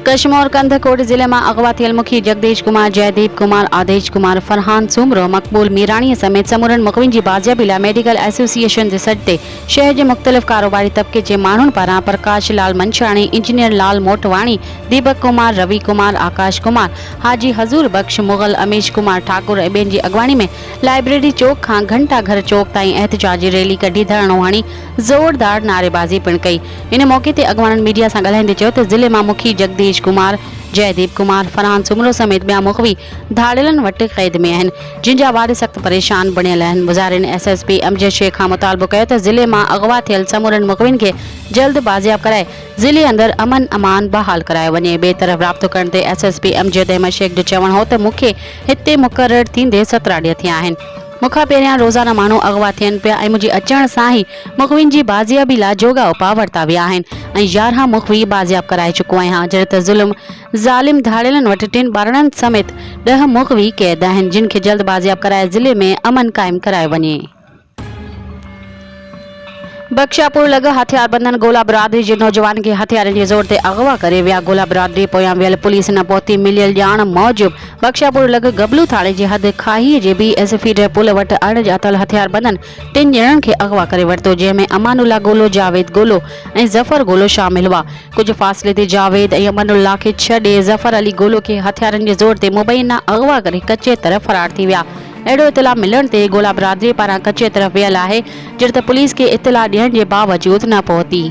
कश्मीर कंधकोट जिले में अगवा थियल मुखी जगदीश कुमार, जयदीप कुमार, आदेश कुमार, फरहान सुमरो, मकबूल मीराणी समेत समूरन मुखविन की बाजियाबी लाइ मेडिकल एसोसिएशन के सॾ ते शहर के मुख़्तलिफ़ कारोबारी तबके के माण्हुनि पारां प्रकाश लाल मंछाणी, इंजीनियर लाल मोटवाणी, दीपक कुमार, रवि कुमार, आकाश कुमार, हाजी हजूर बख्श, मुगल, अमीश कुमार ठाकुर ऐं ॿियनि जी अॻवानी में लाइब्रेरी चौक खां घंटा घर चौक ताईं एहतजाजी रैली कढी धरणो हणी ज़ोरदार नारेबाज़ी पिण कई। इन मौके ते अॻवाननि मीडिया सां ॻाल्हाईंदे चयो त ज़िले मां मुखी जगदीश कुमार, जयदीप कुमार, फरहान सुमरो समेत ॿिया मुखवी धाड़ियलनि वटि क़ैद में आहिनि, जिन जा वार सख़्त परेशान बणियल आहिनि। मुज़ाहिरीन एसएसपी अमजद शेख खां मुतालबो कयो त ज़िले मां अगवा थियल समूरनि मुखविन खे जल्द बाज़ियाब कराए ज़िले अंदर अमन अमान बहाल करायो वञे। ॿिए तरफ़ राब्तो करण ते एसएसपी अमजद अहमद शेख जो चवणु हो त मूंखे हिते मुक़ररु थींदे 17 ॾींहं थिया आहिनि। मूंखां पहिरियां रोज़ाना माण्हू अगवा थियनि पिया ऐं मुंहिंजे अचण सां ई मुखविन जी बाज़ियाबी लाइ जोगा उपा वरिता विया आहिनि ऐं 11 मुखवी बाज़ियाब कराए चुको आहियां, जॾहिं त ज़ालिम धाड़ियलनि वटि 3 ॿारनि समेत 10 मुखवी क़ैद आहिनि, जिन खे जल्द बाज़ियाब कराए ज़िले में अमन क़ाइमु करायो वञे। बख्शापुर लॻ हथियार बंदन गोला बिरादरी के नौजवान के हथियारनि के ज़ोर ते अगवा करे विया। गोला बिरादरी पोयां वियल पुलिस न पहुती मिलियल ॼाण मूजिब बख्शापुर लॻ गबलू थाणे जे हद खाही जे BS फीडर पुल वटि अणॼातल हथियार बंदन 3 ॼणनि खे अगवा करे वरितो, जंहिंमें अमानुल्ला गोलो, जावेद गोलो ऐं ज़फर गोलो शामिल हुआ। कुछ फ़ासिले ते जावेद ऐं अमानुल्ला खे छॾे ज़फर अली गोलो खे हथियारनि जे ज़ोर ते मुबैना अगवा करे कच्चे तरफ़ फरार थी विया। अहिड़ो इतला मिलण ते गोला बिरादरी पारां कच्चे तरफ़ वियल आहे, जॾहिं त पुलिस खे इतला ॾियण जे बावजूद न पहुती।